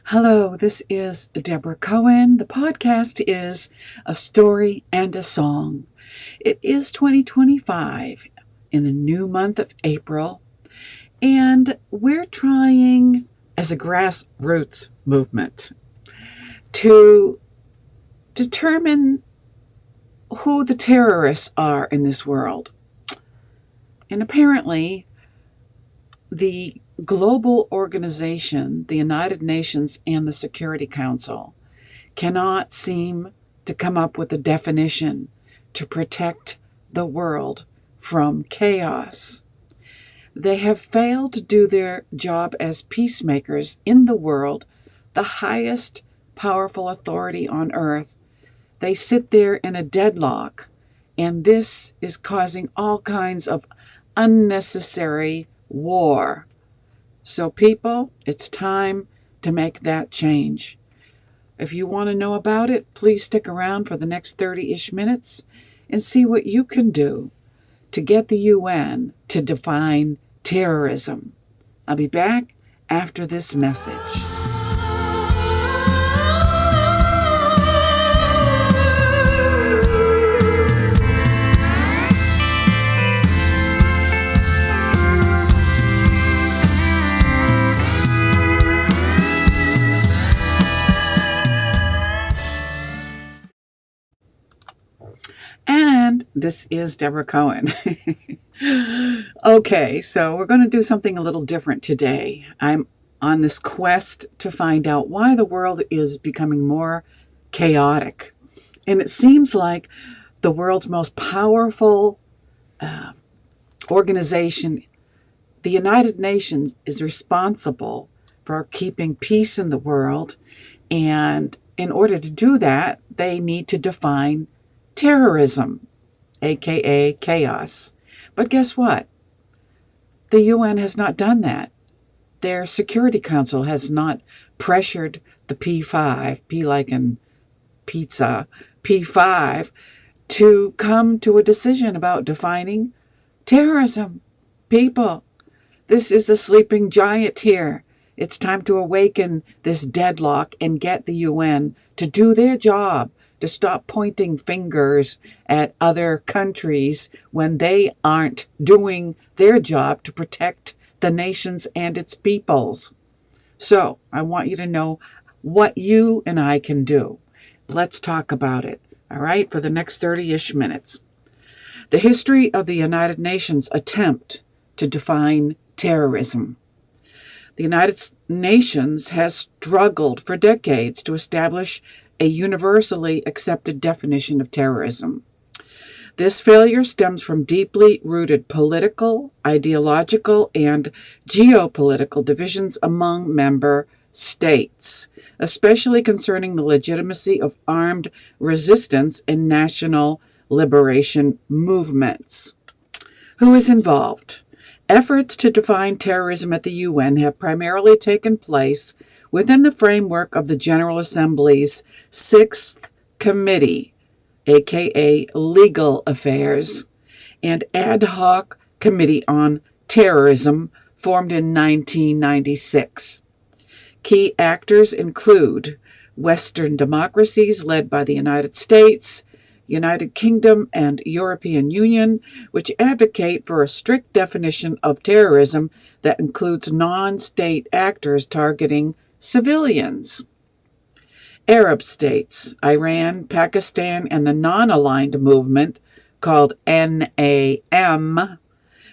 Hello, this is Debra Cohen. The podcast is A Story and a Song. It is 2025 in the new month of April, and we're trying as a grassroots movement to determine who the terrorists are in this world. And apparently, the global organization, the United Nations and the Security Council, cannot seem to come up with a definition to protect the world from chaos. They have failed to do their job as peacemakers in the world, the highest powerful authority on earth. They sit there in a deadlock, and this is causing all kinds of unnecessary war. So people, it's time to make that change. If you want to know about it, please stick around for the next 30-ish minutes and see what you can do to get the UN to define terrorism. I'll be back after this message. And this is Debra Cohen. Okay, so we're going to do something a little different today. I'm on this quest to find out why the world is becoming more chaotic. And it seems like the world's most powerful organization, the United Nations, is responsible for keeping peace in the world. And in order to do that, they need to define terrorism, aka chaos. But guess what? The UN has not done that. Their Security Council has not pressured the P5, P like in pizza, P5, to come to a decision about defining terrorism. People, this is a sleeping giant here. It's time to awaken this deadlock and get the UN to do their job, to stop pointing fingers at other countries when they aren't doing their job to protect the nations and its peoples. So, I want you to know what you and I can do. Let's talk about it, all right, for the next 30-ish minutes. The history of the United Nations attempt to define terrorism. The United Nations has struggled for decades to establish a universally accepted definition of terrorism. This failure stems from deeply rooted political, ideological, and geopolitical divisions among member states, especially concerning the legitimacy of armed resistance and national liberation movements. Who is involved? Efforts to define terrorism at the UN have primarily taken place within the framework of the General Assembly's Sixth Committee, aka Legal Affairs, and Ad Hoc Committee on Terrorism, formed in 1996. Key actors include Western democracies led by the United States, United Kingdom, and European Union, which advocate for a strict definition of terrorism that includes non-state actors targeting civilians. Arab states, Iran, Pakistan, and the non-aligned movement called NAM,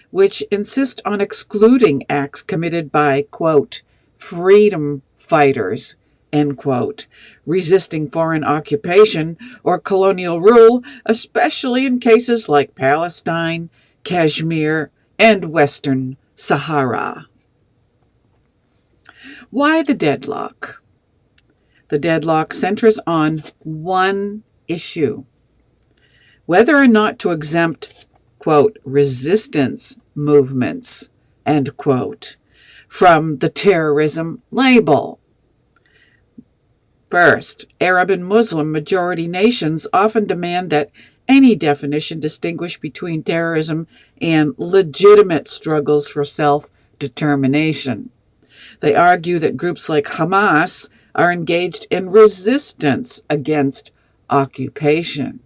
which insist on excluding acts committed by, quote, freedom fighters, end quote, resisting foreign occupation or colonial rule, especially in cases like Palestine, Kashmir, and Western Sahara. Why the deadlock? The deadlock centers on one issue: whether or not to exempt, quote, resistance movements, end quote, from the terrorism label. First, Arab and Muslim majority nations often demand that any definition distinguish between terrorism and legitimate struggles for self-determination. They argue that groups like Hamas are engaged in resistance against occupation.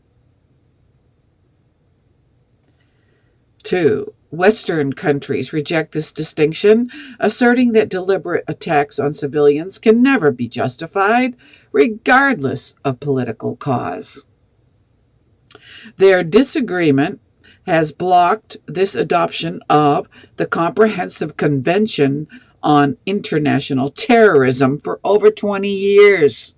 2. Western countries reject this distinction, asserting that deliberate attacks on civilians can never be justified, regardless of political cause. Their disagreement has blocked this adoption of the Comprehensive Convention on International Terrorism for over 20 years.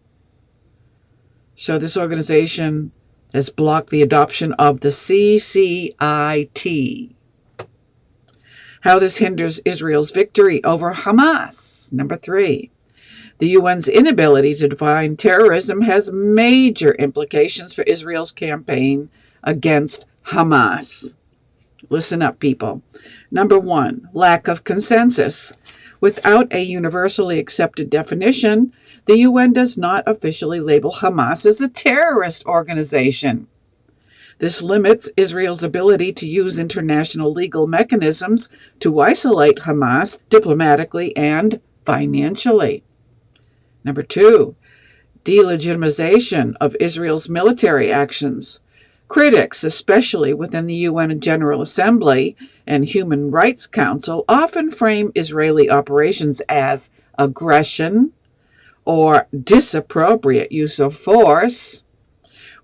So this organization has blocked the adoption of the CCIT. How this hinders Israel's victory over Hamas. Number 3. The UN's inability to define terrorism has major implications for Israel's campaign against Hamas. Listen up, people. Number 1, lack of consensus. Without a universally accepted definition, the UN does not officially label Hamas as a terrorist organization. This limits Israel's ability to use international legal mechanisms to isolate Hamas diplomatically and financially. Number 2, delegitimization of Israel's military actions. Critics, especially within the UN General Assembly and Human Rights Council, often frame Israeli operations as aggression or disappropriate use of force,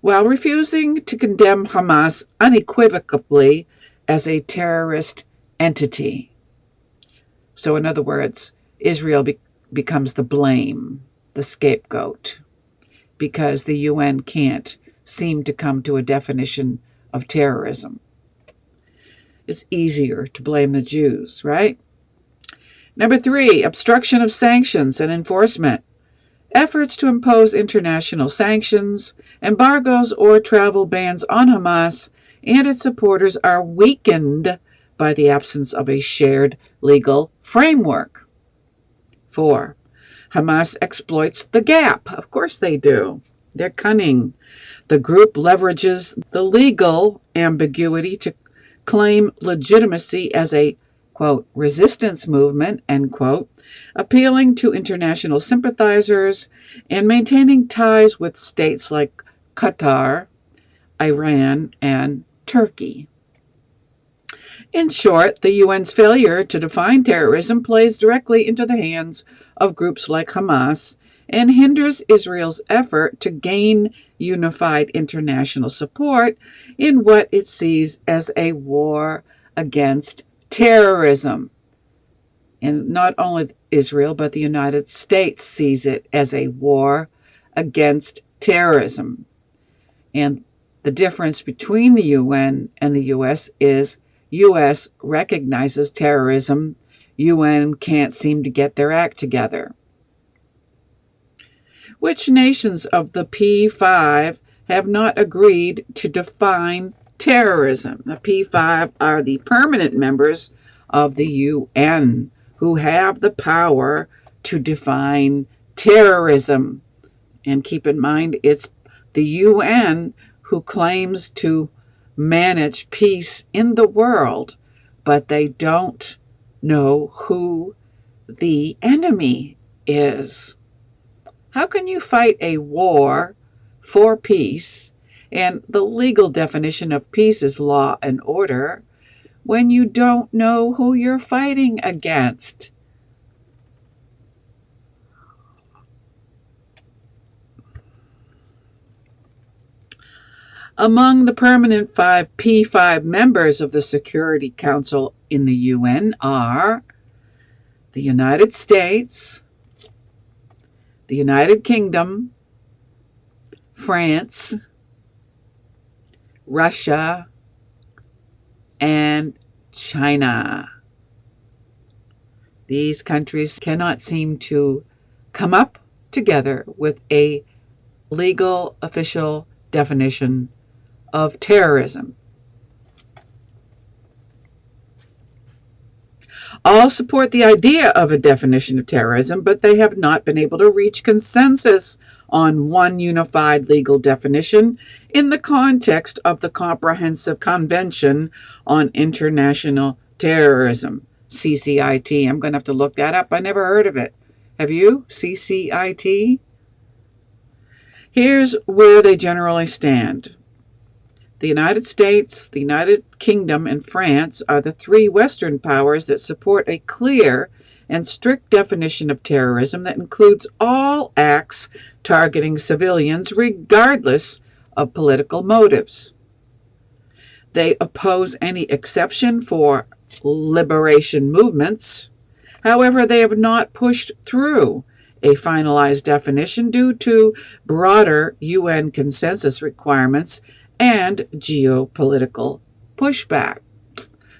while refusing to condemn Hamas unequivocally as a terrorist entity. So, in other words, Israel becomes the blame, the scapegoat, because the UN can't seem to come to a definition of terrorism. It's easier to blame the Jews, right? Number 3, obstruction of sanctions and enforcement. Efforts to impose international sanctions, embargoes, or travel bans on Hamas and its supporters are weakened by the absence of a shared legal framework. 4. Hamas exploits the gap. Of course they do. They're cunning. The group leverages the legal ambiguity to claim legitimacy as a, quote, resistance movement, end quote, appealing to international sympathizers and maintaining ties with states like Qatar, Iran, and Turkey. In short, the UN's failure to define terrorism plays directly into the hands of groups like Hamas and hinders Israel's effort to gain unified international support in what it sees as a war against terrorism. And not only Israel, but the United States sees it as a war against terrorism. And the difference between the UN and the US is US recognizes terrorism. UN can't seem to get their act together. Which nations of the P5 have not agreed to define terrorism? The P5 are the permanent members of the UN who have the power to define terrorism. And keep in mind, it's the UN who claims to manage peace in the world, but they don't know who the enemy is. How can you fight a war for peace, and the legal definition of peace is law and order, when you don't know who you're fighting against? Among the permanent P5 members of the Security Council in the UN are the United States, the United Kingdom, France, Russia, and China. These countries cannot seem to come up together with a legal official definition of terrorism. All support the idea of a definition of terrorism, but they have not been able to reach consensus on one unified legal definition in the context of the Comprehensive Convention on International Terrorism, CCIT. I'm going to have to look that up. I never heard of it. Have you? CCIT? Here's where they generally stand. The United States, the United Kingdom, and France are the three Western powers that support a clear and strict definition of terrorism that includes all acts targeting civilians regardless of political motives. They oppose any exception for liberation movements. However, they have not pushed through a finalized definition due to broader UN consensus requirements and geopolitical pushback.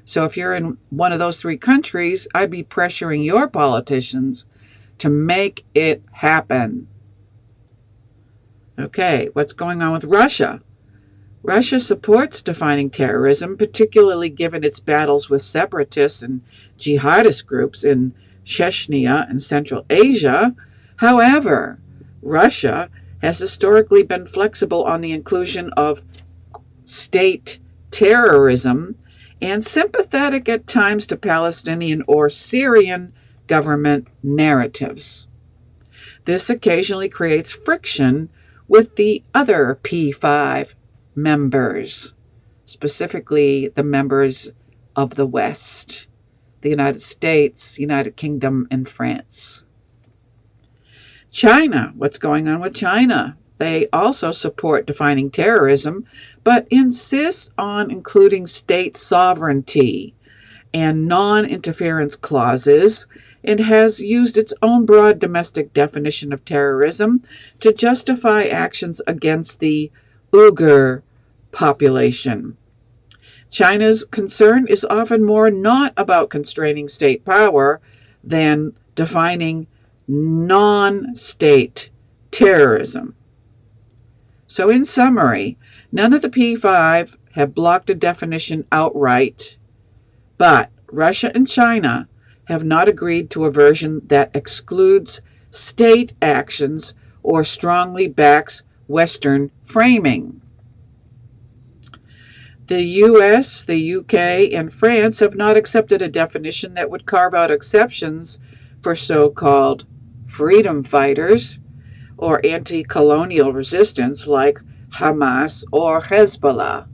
So if you're in one of those three countries, I'd be pressuring your politicians to make it happen. Okay, what's going on with Russia? Russia supports defining terrorism, particularly given its battles with separatists and jihadist groups in Chechnya and Central Asia. However, Russia has historically been flexible on the inclusion of state terrorism and sympathetic at times to Palestinian or Syrian government narratives. This occasionally creates friction with the other P5 members, specifically the members of the West, the United States, United Kingdom, and France. China, what's going on with China? They also support defining terrorism, but insist on including state sovereignty and non-interference clauses, and has used its own broad domestic definition of terrorism to justify actions against the Uyghur population. China's concern is often more not about constraining state power than defining non-state terrorism. So in summary, none of the P5 have blocked a definition outright, but Russia and China have not agreed to a version that excludes state actions or strongly backs Western framing. The US, the UK, and France have not accepted a definition that would carve out exceptions for so-called freedom fighters or anti-colonial resistance like Hamas or Hezbollah.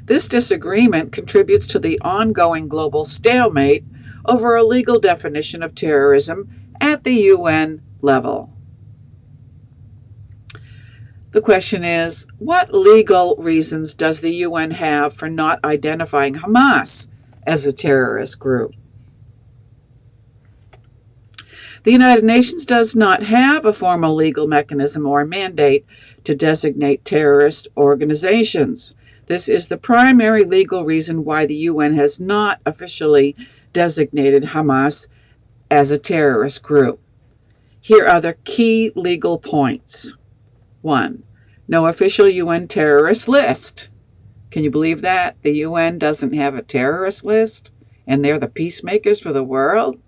This disagreement contributes to the ongoing global stalemate over a legal definition of terrorism at the UN level. The question is, what legal reasons does the UN have for not identifying Hamas as a terrorist group? The United Nations does not have a formal legal mechanism or mandate to designate terrorist organizations. This is the primary legal reason why the UN has not officially designated Hamas as a terrorist group. Here are the key legal points. 1. No official UN terrorist list. Can you believe that? The UN doesn't have a terrorist list, and they're the peacemakers for the world?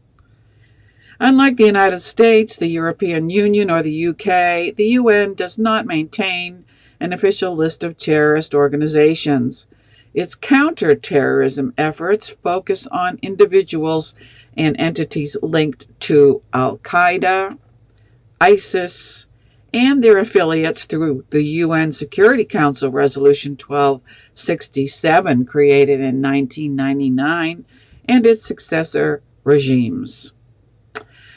Unlike the United States, the European Union, or the UK, the UN does not maintain an official list of terrorist organizations. Its counter-terrorism efforts focus on individuals and entities linked to Al-Qaeda, ISIS, and their affiliates through the UN Security Council Resolution 1267, created in 1999, and its successor regimes.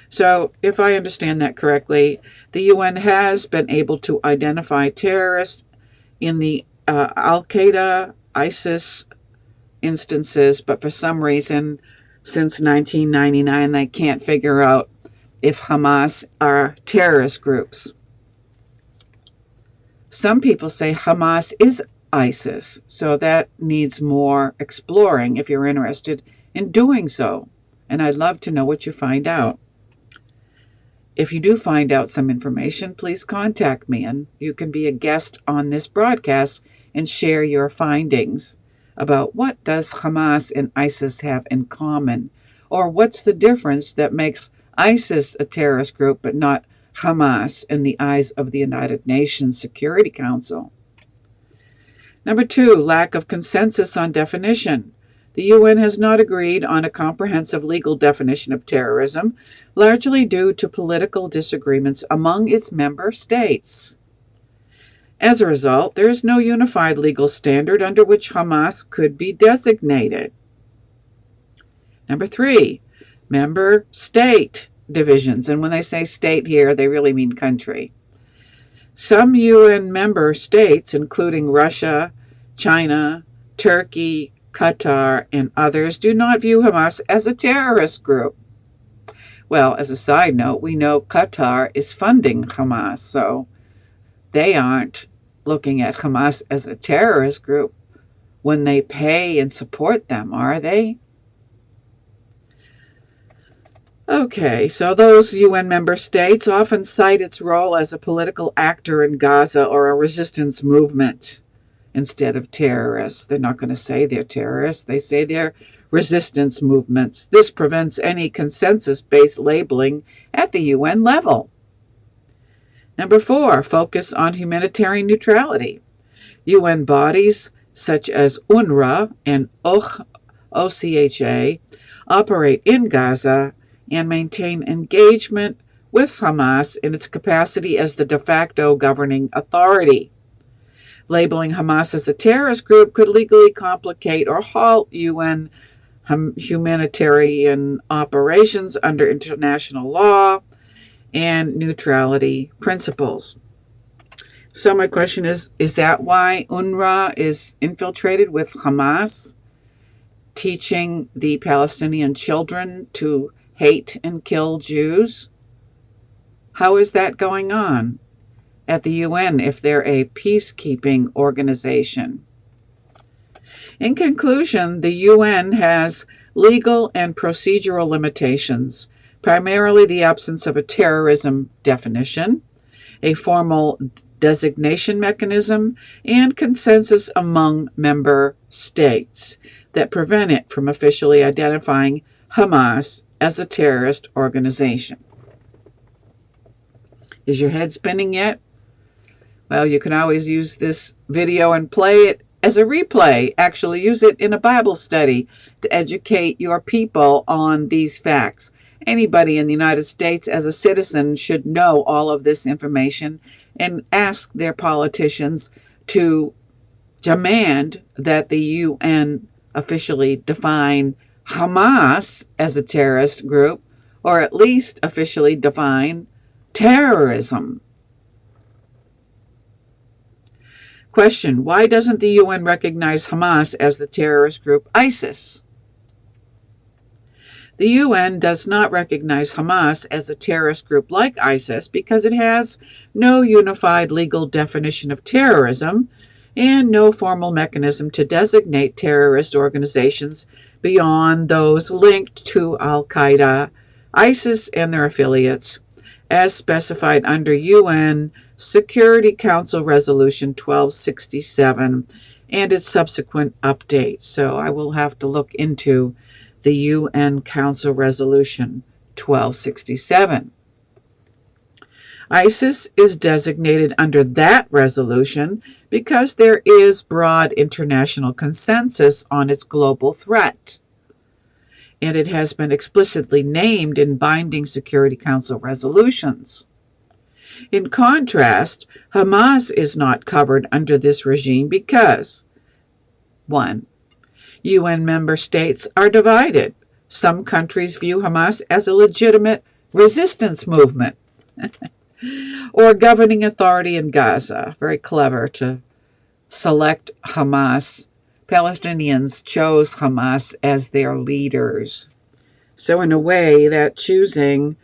So, if I understand that correctly, the UN has been able to identify terrorists in the Al-Qaeda, ISIS instances, but for some reason, since 1999, they can't figure out if Hamas are terrorist groups. Some people say Hamas is ISIS, so that needs more exploring if you're interested in doing so. And I'd love to know what you find out. If you do find out some information, please contact me, and you can be a guest on this broadcast and share your findings about what does Hamas and ISIS have in common, or what's the difference that makes ISIS a terrorist group but not Hamas in the eyes of the United Nations Security Council. Number 2, lack of consensus on definition. The UN has not agreed on a comprehensive legal definition of terrorism, largely due to political disagreements among its member states. As a result, there is no unified legal standard under which Hamas could be designated. Number 3, member state divisions. And when they say state here, they really mean country. Some UN member states, including Russia, China, Turkey, Qatar, and others, do not view Hamas as a terrorist group. Well, as a side note, we know Qatar is funding Hamas, so they aren't looking at Hamas as a terrorist group when they pay and support them, are they? Okay, so those UN member states often cite its role as a political actor in Gaza or a resistance movement instead of terrorists. They're not going to say they're terrorists. They say they're resistance movements. This prevents any consensus-based labeling at the UN level. Number 4, focus on humanitarian neutrality. UN bodies such as UNRWA and OCHA operate in Gaza and maintain engagement with Hamas in its capacity as the de facto governing authority. Labeling Hamas as a terrorist group could legally complicate or halt UN humanitarian operations under international law and neutrality principles. So my question is that why UNRWA is infiltrated with Hamas, teaching the Palestinian children to hate and kill Jews? How is that going on at the UN if they're a peacekeeping organization? In conclusion, the UN has legal and procedural limitations, primarily the absence of a terrorism definition, a formal designation mechanism, and consensus among member states that prevent it from officially identifying Hamas as a terrorist organization. Is your head spinning yet? Well, you can always use this video and play it as a replay. Actually, use it in a Bible study to educate your people on these facts. Anybody in the United States as a citizen should know all of this information and ask their politicians to demand that the UN officially define Hamas as a terrorist group, or at least officially define terrorism. Question: why doesn't the UN recognize Hamas as the terrorist group ISIS? The UN does not recognize Hamas as a terrorist group like ISIS because it has no unified legal definition of terrorism and no formal mechanism to designate terrorist organizations beyond those linked to Al-Qaeda, ISIS, and their affiliates, as specified under UN Security Council Resolution 1267 and its subsequent updates. So I will have to look into the UN Council Resolution 1267. ISIS is designated under that resolution because there is broad international consensus on its global threat, and it has been explicitly named in binding Security Council resolutions. In contrast, Hamas is not covered under this regime because 1. UN member states are divided. Some countries view Hamas as a legitimate resistance movement or governing authority in Gaza. Very clever to select Hamas. Palestinians chose Hamas as their leaders. So in a way, that choosing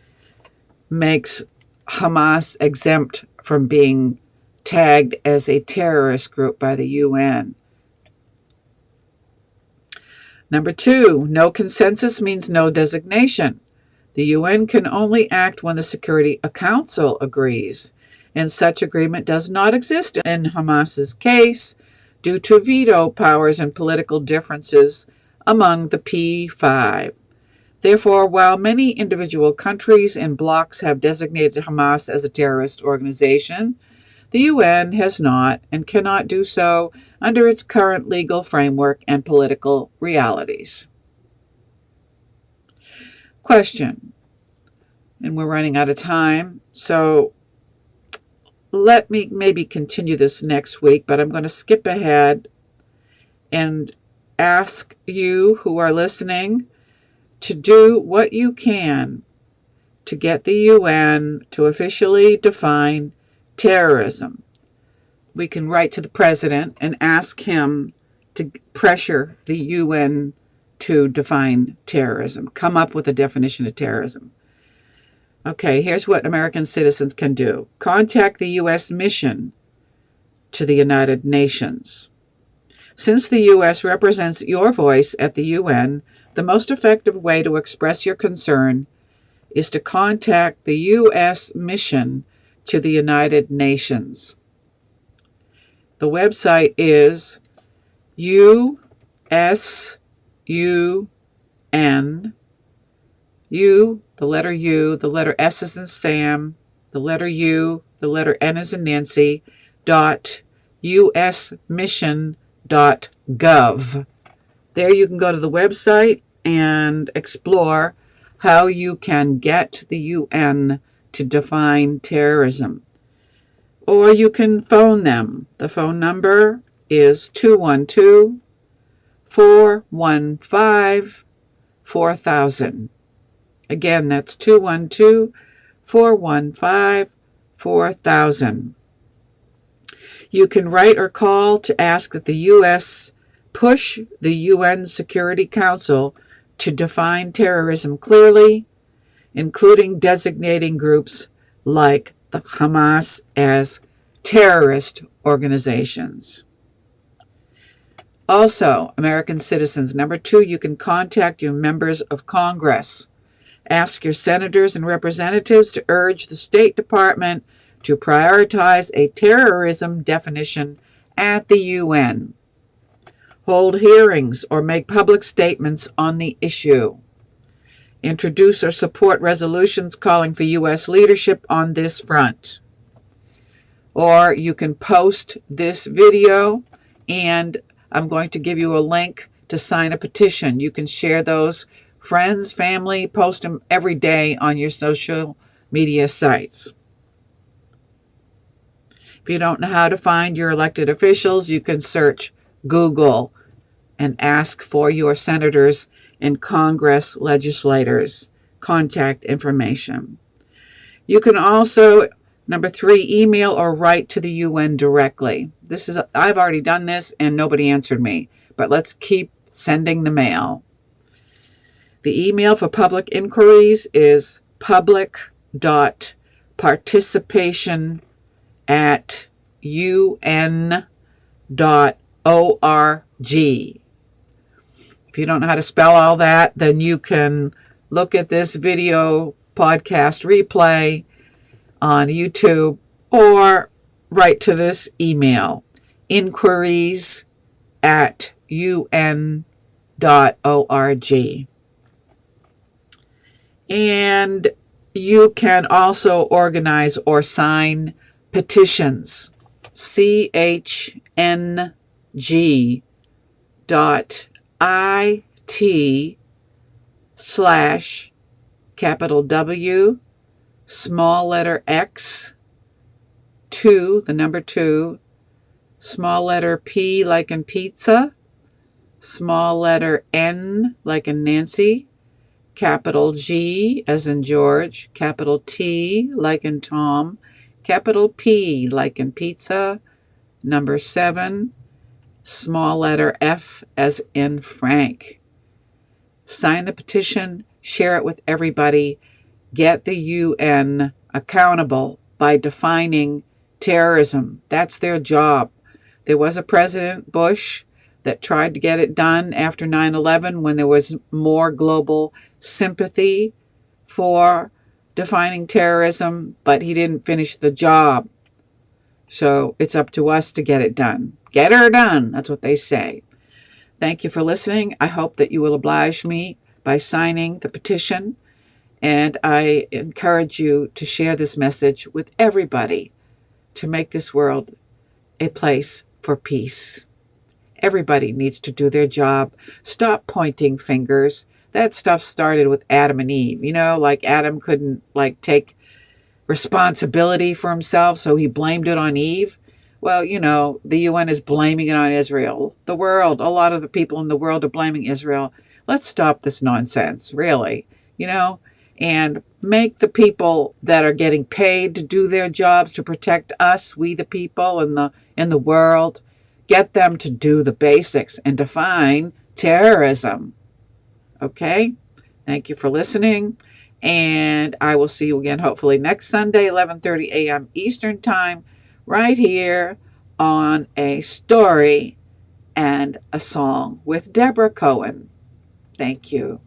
makes Hamas exempt from being tagged as a terrorist group by the UN. Number 2, no consensus means no designation. The UN can only act when the Security Council agrees, and such agreement does not exist in Hamas's case due to veto powers and political differences among the P5. Therefore, while many individual countries and blocs have designated Hamas as a terrorist organization, The UN has not and cannot do so under its current legal framework and political realities. Question, and we're running out of time, so let me maybe continue this next week, but I'm going to skip ahead and ask you who are listening to do what you can to get the UN to officially define terrorism. We can write to the president and ask him to pressure the UN to define terrorism, come up with a definition of terrorism. Okay, here's what American citizens can do. Contact the U.S. mission to the United Nations. Since the U.S. represents your voice at the UN, the most effective way to express your concern is to contact the U.S. mission to the United Nations. The website is USUN, U, the letter U, the letter S is in Sam, the letter U, the letter N is in Nancy, .usmission.gov. There you can go to the website and explore how you can get the UN to define terrorism. Or you can phone them. The phone number is 212-415-4000. Again, that's 212-415-4000. You can write or call to ask that the U.S. push the UN Security Council to define terrorism clearly, including designating groups like the Hamas as terrorist organizations. Also, American citizens, number 2, you can contact your members of Congress. Ask your senators and representatives to urge the State Department to prioritize a terrorism definition at the UN. Hold hearings or make public statements on the issue. Introduce or support resolutions calling for U.S. leadership on this front. Or you can post this video, and I'm going to give you a link to sign a petition. You can share those, friends, family, post them every day on your social media sites. If you don't know how to find your elected officials, you can search Google and ask for your senators and Congress legislators' contact information. You can also, number 3, email or write to the UN directly. I've already done this and nobody answered me, but let's keep sending the mail. The email for public inquiries is public.participation@un.org. If you don't know how to spell all that, then you can look at this video podcast replay on YouTube or write to this email, inquiries@un.org. And you can also organize or sign petitions, chng.it/W, small letter X, 2, the number 2, small letter P like in pizza, small letter N like in Nancy, capital G as in George, capital T like in Tom, capital P like in pizza, number 7, small letter F as in Frank. Sign the petition, share it with everybody, get the UN accountable by defining terrorism. That's their job. There was a President Bush that tried to get it done after 9/11 when there was more global sympathy for defining terrorism, but he didn't finish the job. So it's up to us to get it done. Get her done. That's what they say. Thank you for listening. I hope that you will oblige me by signing the petition, and I encourage you to share this message with everybody to make this world a place for peace. Everybody needs to do their job. Stop pointing fingers. That stuff started with Adam and Eve. Like Adam couldn't take responsibility for himself, so he blamed it on Eve. Well, the UN is blaming it on Israel. The world, a lot of the people in the world are blaming Israel. Let's stop this nonsense, really, and make the people that are getting paid to do their jobs to protect us, we the people in the world, get them to do the basics and define terrorism. Okay? Thank you for listening. And I will see you again hopefully next Sunday, 11:30 a.m. Eastern Time, right here on A Story and a Song with Debra Cohen. Thank you.